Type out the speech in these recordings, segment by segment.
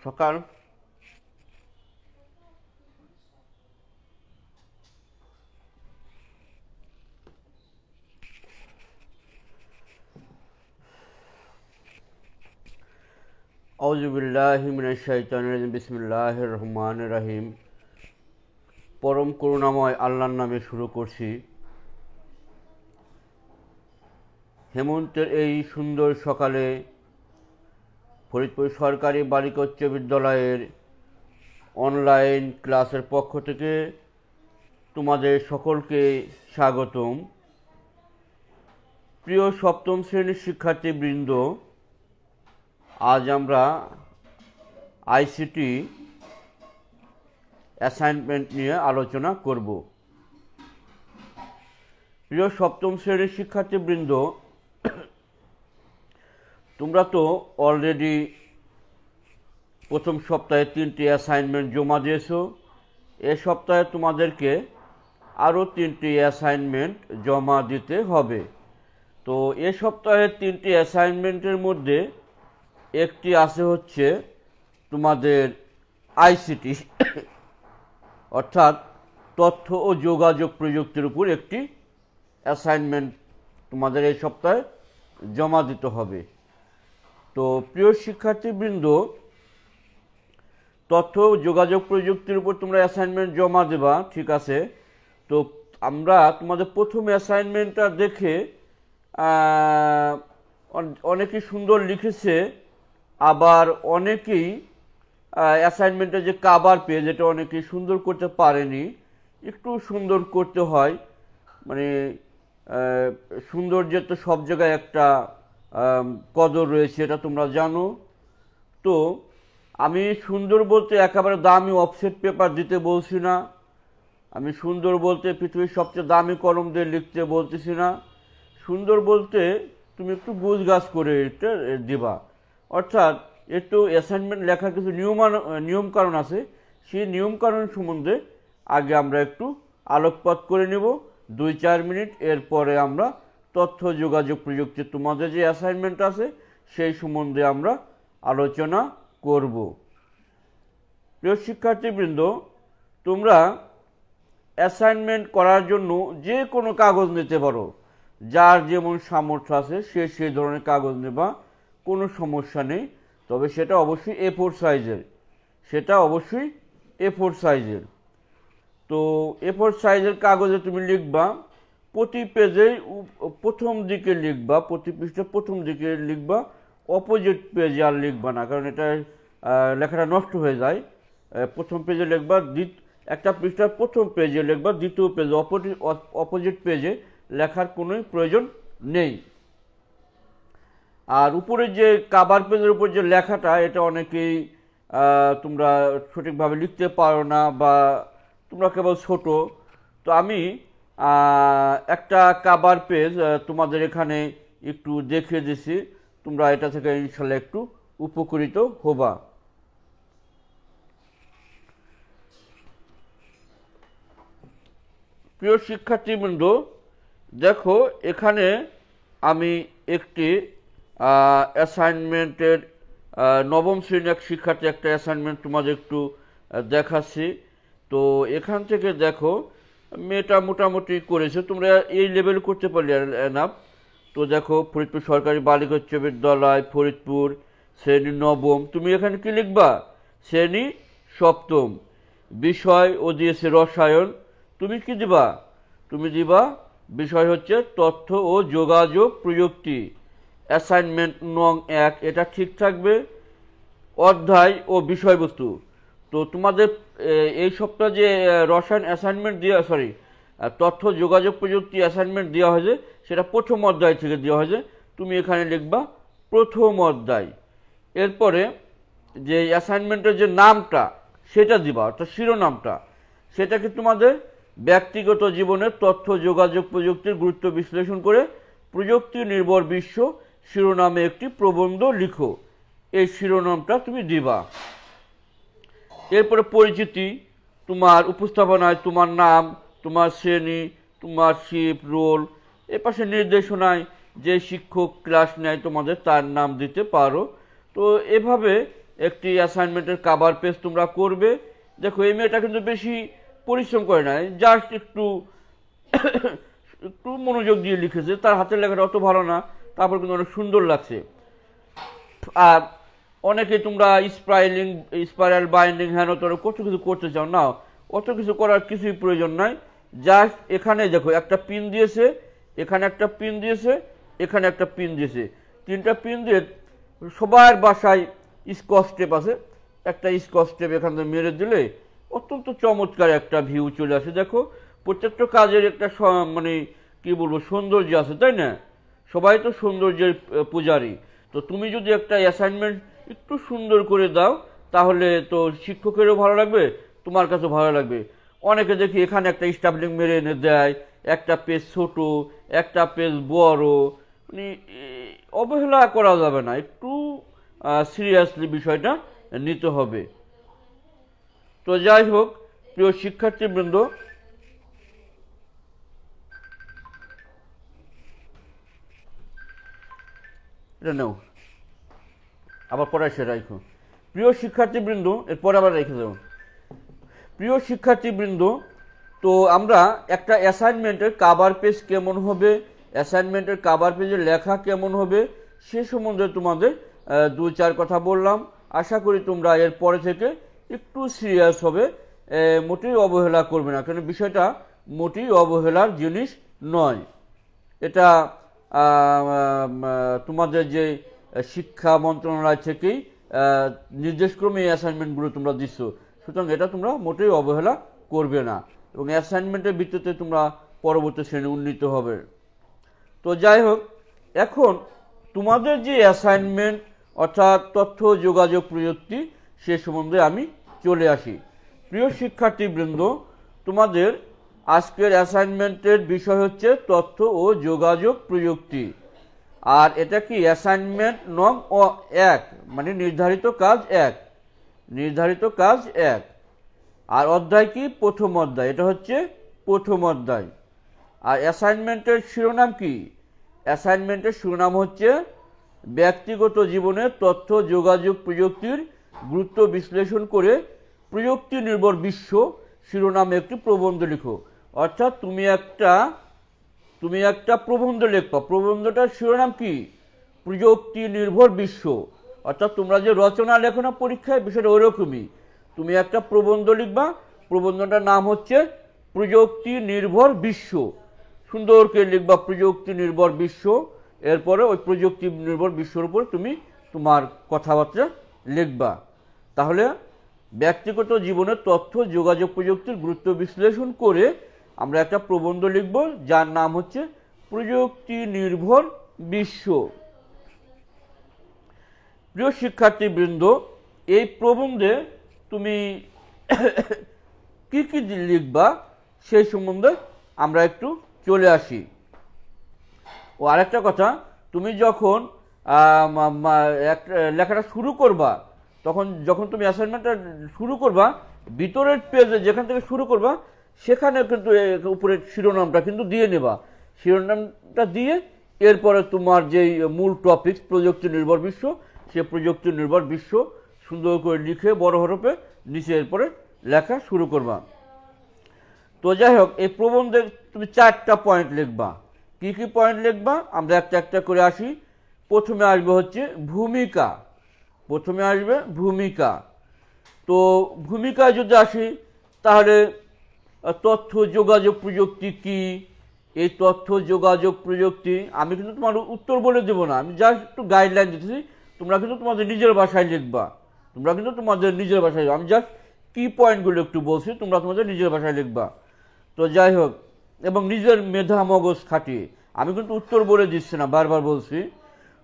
সকাল আউযুবিল্লাহি মিনাশ শাইতানির রাজিম বিসমিল্লাহির রহমানির রহিম। পরম করুণাময় আল্লাহর নামে শুরু করছি। হেমন্তের এই সুন্দর সকালে ফরিদপুর সরকারি বালিকা উচ্চ বিদ্যালয়ের অনলাইন ক্লাসের পক্ষ থেকে তোমাদের সকলকে স্বাগতম। প্রিয় সপ্তম শ্রেণীর শিক্ষার্থীবৃন্দ, আজ আমরা আইসিটি অ্যাসাইনমেন্ট নিয়ে আলোচনা করব। প্রিয় সপ্তম শ্রেণীর শিক্ষার্থীবৃন্দ, তোমরা তো অলরেডি প্রথম সপ্তাহে 3টি অ্যাসাইনমেন্ট জমা দিয়েছো। এ সপ্তাহে তোমাদেরকে আরও 3টি অ্যাসাইনমেন্ট জমা দিতে হবে। তো এ সপ্তাহে 3টি অ্যাসাইনমেন্টের মধ্যে একটি আছে হচ্ছে তোমাদের আইসিটি অর্থাৎ তথ্য ও যোগাযোগ প্রযুক্তির উপর একটি অ্যাসাইনমেন্ট তোমাদের এই সপ্তাহে জমা দিতে হবে। তো প্রিয় শিক্ষার্থীবৃন্দ, তথ্য ও যোগাযোগ প্রযুক্তির উপর তোমরা অ্যাসাইনমেন্ট জমা দেবা, ঠিক আছে। তো আমরা তোমাদের প্রথম অ্যাসাইনমেন্টটা দেখে অনেকেই সুন্দর লিখেছে, আবার অনেকেই অ্যাসাইনমেন্টের যে কাভার পেজ এটা অনেকেই সুন্দর করতে পারেনি। একটু সুন্দর করতে হয়, মানে সৌন্দর্যের তো সব জায়গায় একটা কদর রয়েছে, এটা তোমরা জানো। তো আমি সুন্দর বলতে একেবারে দামি অফসেট পেপার দিতে বলছি না, আমি সুন্দর বলতে পৃথিবীর সবচেয়ে দামি কলম দিয়ে লিখতে বলতেছি না। সুন্দর বলতে তুমি একটু গোছগাছ করে এটা দিবা, অর্থাৎ একটু অ্যাসাইনমেন্ট লেখার কিছু নিয়মকানুন আছে, সেই নিয়মকানুন সম্বন্ধে আগে আমরা একটু আলোকপাত করে নেব 2-4 মিনিট। এরপরে আমরা তথ্য যোগাযোগ প্রযুক্তি তোমাদের যে অ্যাসাইনমেন্ট আছে সেই সম্বন্ধে আমরা আলোচনা করব। প্রিয় শিক্ষার্থীবৃন্দ, তোমরা অ্যাসাইনমেন্ট করার জন্য যে কোনো কাগজ নিতে পারো, যার যেমন সামর্থ্য আছে সে সেই ধরনের কাগজ নেবা, কোনো সমস্যা নেই। তবে সেটা অবশ্যই A4 সাইজের, সেটা অবশ্যই A4 সাইজের। তো A4 সাইজের কাগজে তুমি লিখবা, প্রতি পেজেই প্রথম দিকে লিখবা, প্রতি পৃষ্ঠা প্রথম দিকে লিখবা, অপোজিট পেজে আর লিখবা না, কারণ এটা লেখাটা নষ্ট হয়ে যায়। প্রথম পেজে লিখবা, একটা পৃষ্ঠার প্রথম পেজে লিখবা, দ্বিতীয় পেজে অপোজিট পেজে লেখার কোনো প্রয়োজন নেই। আর উপরে যে কাভার পেজের উপর যে লেখাটা, এটা অনেকেই তোমরা সঠিকভাবে লিখতে পারো না, বা তোমরা কেবল ছোট। তো আমি একটা কাভার পেজ তোমাদের এখানে একটু দেখিয়ে দিছি, তোমরা এটা থেকে ইনশাল্লাহ একটু উপকৃত হবা। প্রিয় শিক্ষার্থীবৃন্দ, দেখো এখানে আমি একটি অ্যাসাইনমেন্টের নবম শ্রেণীর এক শিক্ষার্থী একটা অ্যাসাইনমেন্ট তোমাদের একটু দেখাচ্ছি। তো এখান থেকে দেখো মেয়েটা মোটামুটি করেছে, তোমরা এই লেভেল করতে পারলে এনাফ। তো দেখো ফরিদপুর সরকারি বালিকা উচ্চ বিদ্যালয় ফরিদপুর, শ্রেণী নবম। তুমি এখানে কি লিখবা? শ্রেণী সপ্তম, বিষয় ও দিয়েছে রসায়ন। তুমি কি দিবা? তুমি দিবা বিষয় হচ্ছে তথ্য ও যোগাযোগ প্রযুক্তি। অ্যাসাইনমেন্ট নং 1, এটা ঠিক থাকবে। অধ্যায় ও বিষয়বস্তু, তো তোমাদের এই সপ্তাহে যে রসায়ন অ্যাসাইনমেন্ট দেওয়া, তথ্য যোগাযোগ প্রযুক্তি অ্যাসাইনমেন্ট দেওয়া হয়েছে সেটা প্রথম অধ্যায় থেকে দেওয়া হয়েছে, তুমি এখানে লিখবা প্রথম অধ্যায়। এরপরে যে অ্যাসাইনমেন্টের যে নামটা সেটা দিবা, অর্থাৎ শিরোনামটা, সেটাকে তোমাদের ব্যক্তিগত জীবনের তথ্য যোগাযোগ প্রযুক্তির গুরুত্ব বিশ্লেষণ করে প্রযুক্তি নির্ভর বিশ্ব শিরোনামে একটি প্রবন্ধ লিখো, এই শিরোনামটা তুমি দিবা। এরপরে পরিচিতি, তোমার উপস্থাপনায় তোমার নাম, তোমার শ্রেণী, তোমার শিফট রোল, এর পাশে নির্দেশনায় যে শিক্ষক ক্লাস নেয় তোমাদের তার নাম দিতে পারো। তো এভাবে একটি অ্যাসাইনমেন্টের কভার পেজ তোমরা করবে। দেখো এই মেয়েটা কিন্তু বেশি পরিশ্রম করে নাই, জাস্ট একটু একটু মনোযোগ দিয়ে লিখেছে, তার হাতের লেখাটা অত ভালো না, তারপর কিন্তু অনেক সুন্দর লাগছে। আর অনেকে তোমরা স্পাইরাল বাইন্ডিং হ্যান তোর কত কিছু করতে চাও না, অত কিছু করার কিছুই প্রয়োজন নাই। জাস্ট এখানে দেখো একটা পিন দিয়েছে, এখানে একটা পিন দিয়েছে, এখানে একটা পিন দিয়েছে, 3টা পিন দিয়ে সবার বাসায় স্কচ টেপ আছে, একটা স্কচ টেপ এখান থেকে মেরে দিলে অত্যন্ত চমৎকার একটা ভিউ চলে আসে। দেখো প্রত্যেকটা কাজের একটা মানে কি বলবো সৌন্দর্য আছে, তাই না? সবাই তো সৌন্দর্যের পূজারী। তো তুমি যদি একটা অ্যাসাইনমেন্ট একটু সুন্দর করে দাও তাহলে তো শিক্ষকেরও ভালো লাগবে, তোমার কাছে ভালো লাগবে। অনেকে দেখি এখানে একটা স্টাবলিং মেরে এনে দেয়, একটা পেজ ছোট, একটা পেজ বড়, মানে অবহেলা করা যাবে না, একটু সিরিয়াসলি বিষয়টা নিতে হবে। তো যাই হোক প্রিয় শিক্ষার্থীবৃন্দ, এটা নাও, আবার পরে সে রাখো। প্রিয় শিক্ষার্থীবৃন্দ, এরপরে আবার রেখে দেব। প্রিয় শিক্ষার্থীবৃন্দ, তো আমরা একটা অ্যাসাইনমেন্টের কভার পেজ কেমন হবে, অ্যাসাইনমেন্টের কভার পেজের লেখা কেমন হবে সে সম্বন্ধে তোমাদের 2-4 কথা বললাম। আশা করি তোমরা এর পরে থেকে একটু সিরিয়াস হবে, মোটেই অবহেলা করবে না, কারণ বিষয়টা মোটেই অবহেলার জিনিস নয়। এটা তোমাদের যে শিক্ষা মন্ত্রণালয় থেকেই নির্দেশক্রমে এই অ্যাসাইনমেন্টগুলো তোমরা দিচ্ছ, সুতরাং এটা তোমরা মোটেই অবহেলা করবে না এবং অ্যাসাইনমেন্টের ভিত্তিতে তোমরা পরবর্তী শ্রেণী উন্নীত হবে। তো যাই হোক, এখন তোমাদের যে অ্যাসাইনমেন্ট অর্থাৎ তথ্য যোগাযোগ প্রযুক্তি সে সম্বন্ধে আমি চলে আসি। প্রিয় শিক্ষার্থীবৃন্দ, তোমাদের আজকের অ্যাসাইনমেন্টের বিষয় হচ্ছে তথ্য ও যোগাযোগ প্রযুক্তি। আর এটা কি অ্যাসাইনমেন্ট নং 1, মানে নির্ধারিত কাজ 1, নির্ধারিত কাজ 1। আর অধ্যায় কি? প্রথম অধ্যায়, এটা হচ্ছে প্রথম অধ্যায়। আর অ্যাসাইনমেন্টের শিরোনাম কি? অ্যাসাইনমেন্টের শিরোনাম হচ্ছে ব্যক্তিগত জীবনে তথ্য যোগাযোগ প্রযুক্তির গুরুত্ব বিশ্লেষণ করে প্রযুক্তি নির্ভর বিশ্ব শিরোনামে একটি প্রবন্ধ লিখো। অর্থাৎ তুমি একটা প্রবন্ধ লিখবা, প্রবন্ধটার শিরোনাম কি? প্রযুক্তি নির্ভর বিশ্ব। অর্থাৎ তোমরা যে রচনা লেখো না পরীক্ষায়, বিষয়টা ওইরকমই। তুমি একটা প্রবন্ধ লিখবা, প্রবন্ধটার নাম হচ্ছে প্রযুক্তি নির্ভর বিশ্ব। সুন্দর করে লিখবা প্রযুক্তি নির্ভর বিশ্ব, এরপরে ওই প্রযুক্তি নির্ভর বিশ্বের উপর তুমি তোমার কথাবার্তা লিখবা। তাহলে ব্যক্তিগত জীবনে তথ্য যোগাযোগ প্রযুক্তির গুরুত্ব বিশ্লেষণ করে আমরা একটা প্রবন্ধ লিখব যার নাম হচ্ছে প্রযুক্তি নির্ভর বিশ্ব। প্রিয় শিক্ষার্থীবৃন্দ, এই প্রবন্ধে তুমি কি কি লিখবা সেই সম্বন্ধে আমরা একটু চলে আসি। ও আরেকটা কথা, তুমি যখন লেখাটা শুরু করবা, যখন তুমি অ্যাসাইনমেন্টটা শুরু করবা, ভিতরের পেজে যেখান থেকে শুরু করবা সেখানে কিন্তু উপরের শিরোনামটা কিন্তু দিয়ে নেবা। শিরোনামটা দিয়ে এরপরে তোমার যেই মূল টপিক প্রযুক্তি নির্ভর বিশ্ব, সে প্রযুক্তি নির্ভর বিশ্ব সুন্দর করে লিখে বড় হরফে নিচে এরপরে লেখা শুরু করবা। তো যাই হোক, এই প্রবন্ধে তুমি 4টা পয়েন্ট লিখবা। কি কি পয়েন্ট লিখবা আমরা একটা একটা করে আসি। প্রথমে আসবে হচ্ছে ভূমিকা। প্রথমে আসবে ভূমিকা। তো ভূমিকায় যদি আসি তাহলে তথ্য যোগাযোগ প্রযুক্তি কি, এই তথ্য যোগাযোগ প্রযুক্তি আমি কিন্তু তোমার উত্তর বলে দেবো না, আমি জাস্ট একটু গাইডলাইন দিতেছি, তোমরা কিন্তু তোমাদের নিজের ভাষায় লিখবা। তোমরা কিন্তু তোমাদের নিজের ভাষায়, আমি জাস্ট কি পয়েন্টগুলো একটু বলছি, তোমরা তোমাদের নিজের ভাষায় লিখবা। তো যাই হোক, এবং নিজের মেধা মগজ খাটিয়ে, আমি কিন্তু উত্তর বলে দিচ্ছি না, বারবার বলছি।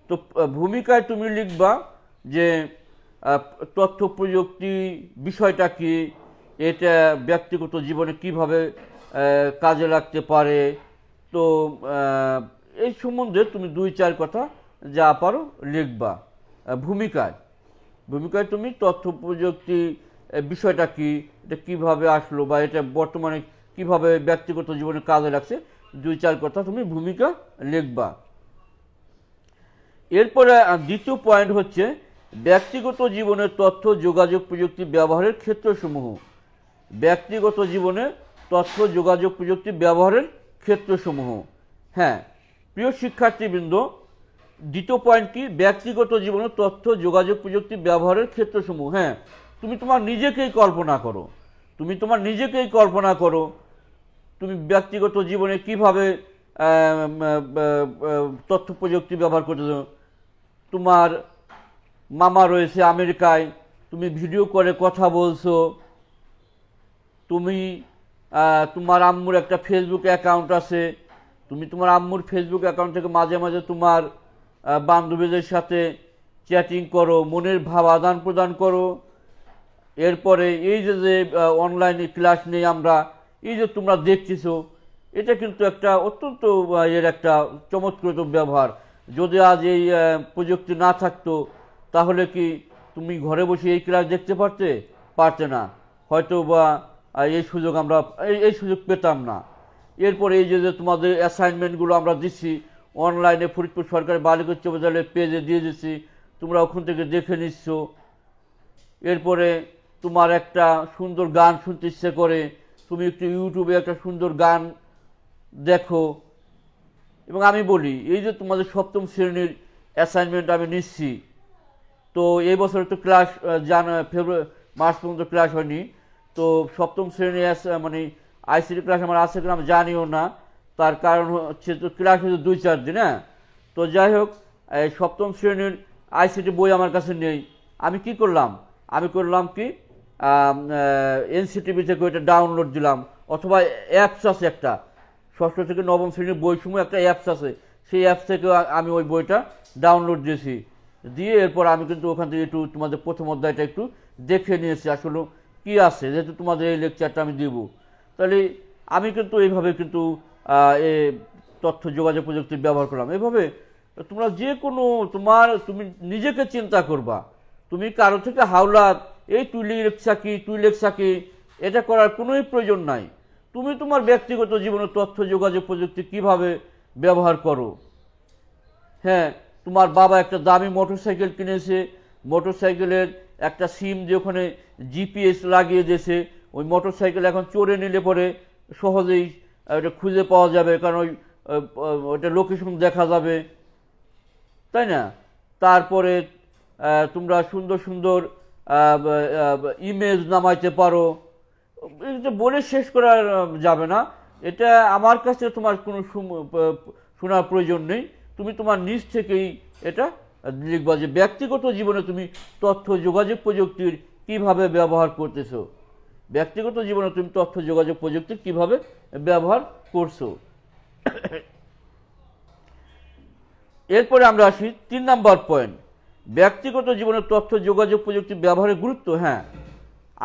তো ভূমিকায় তুমি লিখবা যে তথ্য প্রযুক্তি বিষয়টা কি, এটা ব্যক্তিগত জীবনে কিভাবে কাজে লাগতে পারে। তো এই সম্বন্ধে তুমি 2-4 কথা যা পারো লিখবা ভূমিকায়। ভূমিকায় তুমি তথ্য প্রযুক্তি বিষয়টা কি, এটা কিভাবে আসলো, বা এটা বর্তমানে কিভাবে ব্যক্তিগত জীবনে কাজে লাগছে, 2-4 কথা তুমি ভূমিকা লিখবা। এরপরে দ্বিতীয় পয়েন্ট হচ্ছে ব্যক্তিগত জীবনের তথ্য যোগাযোগ প্রযুক্তি ব্যবহারের ক্ষেত্রসমূহ। ব্যক্তিগত জীবনে তথ্য যোগাযোগ প্রযুক্তি ব্যবহারের ক্ষেত্রসমূহ। হ্যাঁ প্রিয় শিক্ষার্থীবৃন্দ, দ্বিতীয় পয়েন্ট কি? ব্যক্তিগত জীবনে তথ্য যোগাযোগ প্রযুক্তি ব্যবহারের ক্ষেত্রসমূহ। হ্যাঁ তুমি তোমার নিজেকেই কল্পনা করো, তুমি ব্যক্তিগত জীবনে কিভাবে তথ্য প্রযুক্তি ব্যবহার করতেছ। তোমার মামা রয়েছে আমেরিকায়, তুমি ভিডিও করে কথা বলছো। তুমি তোমার আম্মুর একটা ফেসবুক অ্যাকাউন্ট আছে, তুমি তোমার আম্মুর ফেসবুক অ্যাকাউন্ট থেকে মাঝে মাঝে তোমার বান্ধবীদের সাথে চ্যাটিং করো, মনের ভাব আদান প্রদান করো। এরপরে এই যে অনলাইনে ক্লাস নেই আমরা, এই যে তোমরা দেখতেছো, এটা কিন্তু একটা অত্যন্ত এর একটা চমৎকৃত ব্যবহার। যদি আজ এই প্রযুক্তি না থাকতো তাহলে কি তুমি ঘরে বসে এই ক্লাস দেখতে পারতে না, হয়তো বা এই সুযোগ আমরা এই সুযোগ পেতাম না। এরপরে এই যে তোমাদের অ্যাসাইনমেন্টগুলো আমরা দিচ্ছি অনলাইনে, ফরিদপুর সরকারি বালিকা উচ্চ বিদ্যালয়ের পেজে দিয়ে দিচ্ছি, তোমরা ওখান থেকে দেখে নিচ্ছ। এরপরে তোমার একটা সুন্দর গান শুনতে ইচ্ছে করে, তুমি একটু ইউটিউবে একটা সুন্দর গান দেখো। এবং আমি বলি, এই যে তোমাদের সপ্তম শ্রেণীর অ্যাসাইনমেন্ট আমি নিচ্ছি, তো এই বছর তো ক্লাস ফেব্রুয়ারি মার্চ পর্যন্ত ক্লাস হয়নি, তো সপ্তম শ্রেণীর মানে আইসিটি ক্লাস আমার আছে কিনা আমি জানিও না, তার কারণ হচ্ছে তো ক্লাস হচ্ছে 2-4 দিন। হ্যাঁ তো যাই হোক, সপ্তম শ্রেণীর আইসিটি বই আমার কাছে নেই। আমি কি করলাম কি এনসিটিভি থেকে ওইটা ডাউনলোড দিলাম, অথবা অ্যাপস আছে একটা, ষষ্ঠ থেকে নবম শ্রেণীর বইসমূহ একটা অ্যাপস আছে, সেই অ্যাপস থেকে আমি ওই বইটা ডাউনলোড দিয়ে এরপর আমি কিন্তু ওখান থেকে একটু তোমাদের প্রথম অধ্যায়টা একটু দেখে নিয়েছি আসলে কি আছে, যেহেতু তোমাদের এই লেকচারটা আমি দিব। তাহলে আমি কিন্তু এইভাবে কিন্তু তথ্য যোগাযোগ প্রযুক্তি ব্যবহার করলাম। এভাবে তোমরা যে কোনো তুমি নিজেকে চিন্তা করবা, তুমি কারো থেকে হাওলাত এই তুই লেখছা কি এটা করার কোনোই প্রয়োজন নাই। তুমি তোমার ব্যক্তিগত জীবনে তথ্য যোগাযোগ প্রযুক্তি কিভাবে ব্যবহার করো। হ্যাঁ তোমার বাবা একটা দামি মোটরসাইকেল কিনেছে, মোটরসাইকেলের একটা সিম দিয়ে ওখানে জিপিএস লাগিয়ে দিয়েছে, ওই মোটরসাইকেল এখন চোরে নিলে পরে সহজেই ওটা খুঁজে পাওয়া যাবে, কারণ ওইটা লোকেশন দেখা যাবে, তাই না? তারপরে তোমরা সুন্দর সুন্দর ইমেজ নামাইতে পারো। এটা বলে শেষ করা যাবে না, এটা আমার কাছে তোমার কোনো শোনার প্রয়োজন নেই। তুমি তোমার নিজ থেকেই এটা লিখবা যে ব্যক্তিগত জীবনে তুমি তথ্য যোগাযোগ প্রযুক্তির কিভাবে ব্যবহার করতেছো, ব্যক্তিগত জীবনে তুমি তথ্য যোগাযোগ প্রযুক্তির কিভাবে ব্যবহার করছো। এরপরে আমরা আসি 3 নম্বর পয়েন্ট, ব্যক্তিগত জীবনে তথ্য যোগাযোগ প্রযুক্তি ব্যবহারের গুরুত্ব। হ্যাঁ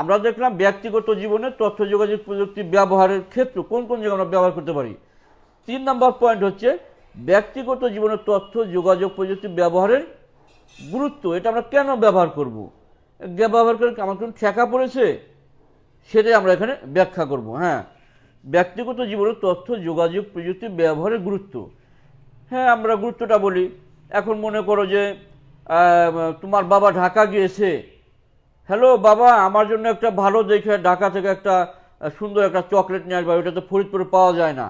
আমরা দেখলাম ব্যক্তিগত জীবনে তথ্য যোগাযোগ প্রযুক্তি ব্যবহারের ক্ষেত্র কোন কোন জায়গায় আমরা ব্যবহার করতে পারি। 3 নম্বর পয়েন্ট হচ্ছে ব্যক্তিগত জীবনে তথ্য যোগাযোগ প্রযুক্তি ব্যবহারের গুরুত্ব। এটা আমরা কেন ব্যবহার করব, ব্যবহার করে আমার কোন ঠেকা পড়েছে সেটাই আমরা এখানে ব্যাখ্যা করব। হ্যাঁ ব্যক্তিগত জীবনে তথ্য যোগাযোগ প্রযুক্তি ব্যবহারের গুরুত্ব। হ্যাঁ আমরা গুরুত্বটা বলি। এখন মনে করো যে তোমার বাবা ঢাকা গিয়েছে, হ্যালো বাবা আমার জন্য একটা ভালো দেখে ঢাকা থেকে একটা সুন্দর একটা চকলেট নিয়ে আসবে, ওটা তো ফরিদপুরে পাওয়া যায় না।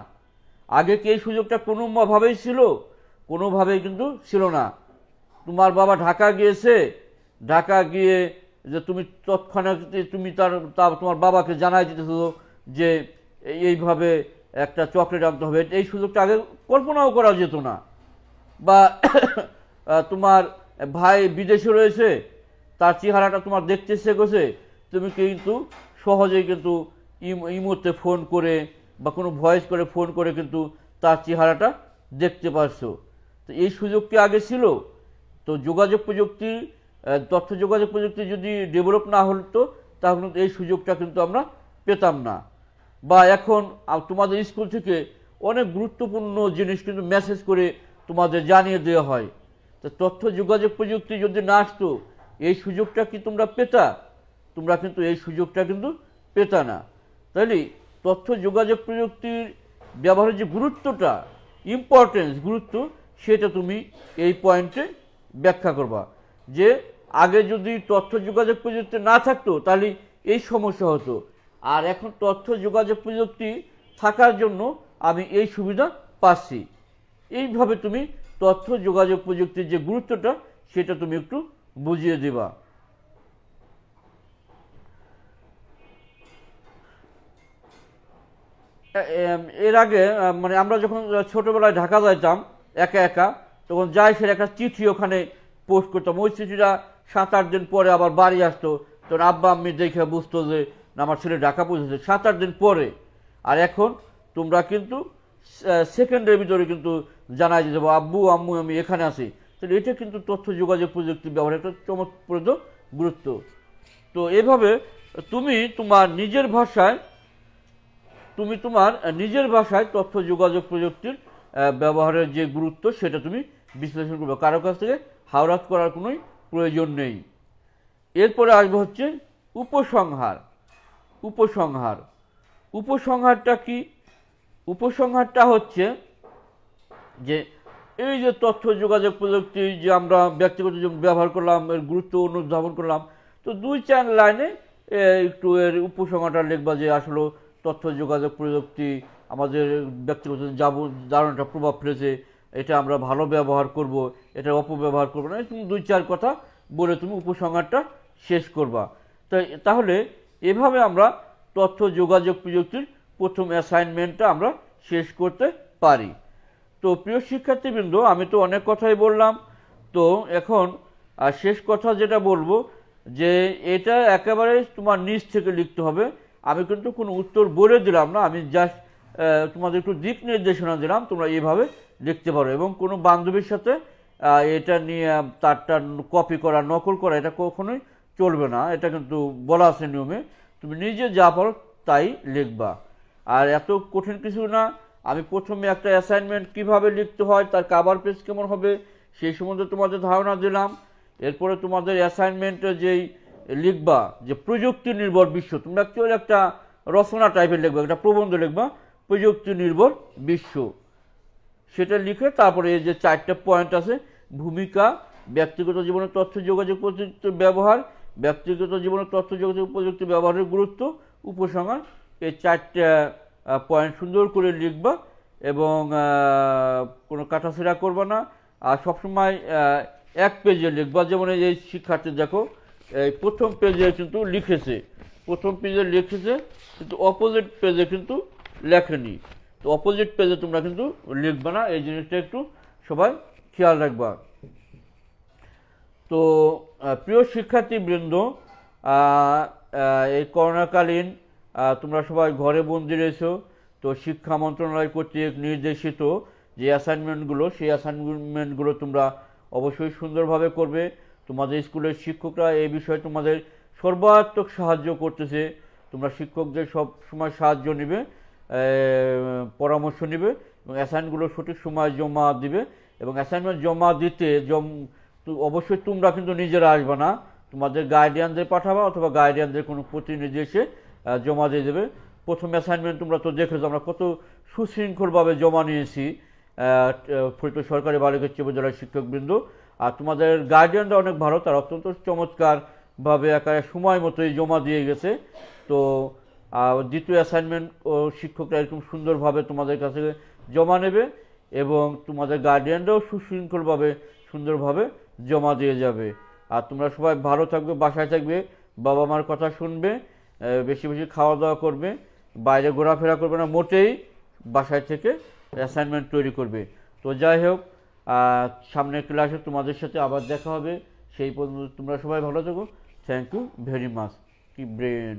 আগে কি এই সুযোগটা কোনোভাবেই ছিল? কোনোভাবেই কিন্তু ছিল না। তোমার বাবা ঢাকা গিয়েছে, ঢাকা গিয়ে যে তুমি তৎক্ষণাৎ তুমি তোমার বাবাকে জানাই দিতেছো যে এইভাবে একটা চকলেট আনতে হবে, এই সুযোগটা আগে কল্পনাও করা যেত না। বা তোমার ভাই বিদেশে রয়েছে, তার চেহারাটা তোমার দেখতে ইচ্ছে করছে, তুমি কিন্তু সহজেই কিন্তু ইমোতে ফোন করে বা কোনো ভয়েস করে ফোন করে কিন্তু তার চেহারাটা দেখতে পারছো। তো এই সুযোগ কি আগে ছিল? তো যোগাযোগ প্রযুক্তি, তথ্য যোগাযোগ প্রযুক্তি যদি ডেভেলপ না হতো তাহলে এই সুযোগটা কিন্তু আমরা পেতাম না। বা এখন তোমাদের স্কুল থেকে অনেক গুরুত্বপূর্ণ জিনিস কিন্তু মেসেজ করে তোমাদের জানিয়ে দেওয়া হয়। তো তথ্য যোগাযোগ প্রযুক্তি যদি না আসতো এই সুযোগটা কি তোমরা পেতা? তোমরা কিন্তু এই সুযোগটা কিন্তু পেতা না। তাহলে তথ্য যোগাযোগ প্রযুক্তির ব্যবহারের যে গুরুত্বটা, গুরুত্ব, সেটা তুমি এই পয়েন্টে ব্যাখ্যা করবা যে আগে যদি তথ্য যোগাযোগ প্রযুক্তি না থাকতো তাহলে এই সমস্যা হতো, আর এখন তথ্য যোগাযোগ প্রযুক্তি থাকার জন্য আমি এই সুবিধা পাচ্ছি। এইভাবে তুমি তথ্য যোগাযোগ প্রযুক্তির যে গুরুত্বটা সেটা তুমি একটু বুঝিয়ে দিবা। এর আগে মানে আমরা যখন ছোটবেলায় ঢাকা যাইতাম একা একা, তখন যাই সেটা একটা চিঠি ওখানে পোস্ট করতাম, ওই চিঠিটা 7-8 দিন পরে আবার বাড়ি আসতো, তখন আব্বা আম্মি দেখে বুঝতো যে না আমার ছেলে ঢাকা পৌঁছেছে 7-8 দিন পরে। আর এখন তোমরা কিন্তু সেকেন্ডের ভিতরে কিন্তু জানাই যে আব্বু আম্মু আমি এখানে আছি। তাহলে এটা কিন্তু তথ্য যোগাযোগ প্রযুক্তির ব্যবহার একটা চমকপ্রদ গুরুত্ব। তো এভাবে তুমি তোমার নিজের ভাষায় তথ্য যোগাযোগ প্রযুক্তির ব্যবহারের যে গুরুত্ব সেটা তুমি বিশ্লেষণ করবে, কারো কাছ থেকে হাওলাত করার কোনো প্রয়োজন নেই। এরপরে আসবে হচ্ছে উপসংহারটা কি? উপসংহারটা হচ্ছে যে এই যে তথ্য যোগাযোগ প্রযুক্তি যে আমরা ব্যক্তিগত ব্যবহার করলাম, এর গুরুত্ব অনুধাবন করলাম, তো 2-4 লাইনে একটু এর উপসংহারটা লিখবা যে আসলে তথ্য যোগাযোগ প্রযুক্তি আমাদের ব্যক্তিগত ধারণাটা প্রভাব ফেলেছে, এটা আমরা ভালো ব্যবহার করব, এটা অপব্যবহার করবো না, তুমি 2-4 কথা বলে তুমি উপসংহারটা শেষ করবা। তাহলে এভাবে আমরা তথ্য যোগাযোগ প্রযুক্তির প্রথম অ্যাসাইনমেন্টটা আমরা শেষ করতে পারি। তো প্রিয় শিক্ষার্থীবৃন্দ, আমি তো অনেক কথাই বললাম, তো এখন শেষ কথা যেটা বলবো যে এটা একেবারে তোমার নিজ থেকে লিখতে হবে। আমি কিন্তু কোনো উত্তর বলে দিলাম না, আমি জাস্ট তোমাদের একটু দিক নির্দেশনা দিলাম, তোমরা এইভাবে লিখতে পারো। এবং কোনো বান্ধবীর সাথে এটা নিয়ে তারটা কপি করা, নকল করা এটা কখনোই চলবে না, এটা কিন্তু বলা আছে নিয়মে। তুমি নিজে যা পারো তাই লিখবা, আর এত কঠিন কিছু না। আমি প্রথমে একটা অ্যাসাইনমেন্ট কিভাবে লিখতে হয়, তার কভার পেজ কেমন হবে সেই সম্বন্ধে তোমাদের ধারণা দিলাম। এরপরে তোমাদের অ্যাসাইনমেন্টে যেই লিখবা যে প্রযুক্তি নির্ভর বিশ্ব, তোমরা অ্যাকচুয়ালি একটা রচনা টাইপের লিখবা, একটা প্রবন্ধ লিখবা প্রযুক্তি নির্ভর বিশ্ব, সেটা লিখে তারপরে এই যে 4টে পয়েন্ট আছে, ভূমিকা, ব্যক্তিগত জীবনে তথ্য যোগাযোগ প্রযুক্তির ব্যবহার, ব্যক্তিগত জীবনে তথ্য যোগাযোগ প্রযুক্তি ব্যবহারের গুরুত্ব, উপসংহার, এই 4টে পয়েন্ট সুন্দর করে লিখবা এবং কোনো কাটাছেঁড়া করবা না। আর সবসময় এক পেজে লিখবা। যেমন এই শিক্ষার্থী দেখো এই প্রথম পেজে কিন্তু লিখেছে, কিন্তু অপোজিট পেজে কিন্তু লেখেনি। তো অপোজিট পেজে তোমরা কিন্তু লিখবা না, এই জিনিসটা একটু সবাই খেয়াল রাখবা। তো প্রিয় শিক্ষার্থীবৃন্দ, এই করোনাকালীন তোমরা সবাই ঘরে বন্দি রয়েছো, তো শিক্ষা মন্ত্রণালয় কর্তৃক নির্দেশিত যে অ্যাসাইনমেন্টগুলো, সেই অ্যাসাইনমেন্টগুলো তোমরা অবশ্যই সুন্দরভাবে করবে। তোমাদের স্কুলের শিক্ষকরা এই বিষয়ে তোমাদের সর্বাত্মক সাহায্য করতেছে, তোমরা শিক্ষকদের সব সময় সাহায্য নেবে, পরামর্শ নেবে এবং অ্যাসাইনমেন্টগুলো সঠিক সময় জমা দিবে। এবং অ্যাসাইনমেন্ট জমা দিতে অবশ্যই তোমরা কিন্তু নিজেরা আসবে না, তোমাদের গার্ডিয়ানদের পাঠাবা অথবা গার্ডিয়ানদের কোনো প্রতিনিধি এসে জমা দিয়ে দেবে। প্রথম অ্যাসাইনমেন্ট তোমরা তো দেখেছো আমরা কত সুশৃঙ্খলভাবে জমা নিয়েছি ফরিদপুর সরকারি বালিকা উচ্চ বিদ্যালয়ের শিক্ষকবৃন্দ। আর তোমাদের গার্ডিয়ানরা অনেক ভালো, তারা অত্যন্ত চমৎকারভাবে একেবারে সময় মতোই জমা দিয়ে গেছে। তো দ্বিতীয় অ্যাসাইনমেন্ট ও শিক্ষকরা এরকম সুন্দরভাবে তোমাদের কাছে জমা নেবে এবং তোমাদের গার্ডিয়ানরাও সুন্দরভাবে জমা দিয়ে যাবে। আর তোমরা সবাই ভালো থাকবে, বাসায় থাকবে, বাবা মার কথা শুনবে, বেশি বেশি খাওয়া দাওয়া করবে, বাইরে ঘোরাফেরা করবে না মোটেই, বাসায় থেকে অ্যাসাইনমেন্ট তৈরি করবে। তো যাই হোক, সামনের ক্লাসে তোমাদের সাথে আবার দেখা হবে, সেই পর্যন্ত তোমরা সবাই ভালো থাকো। Thank you very much. কি ব্রেন।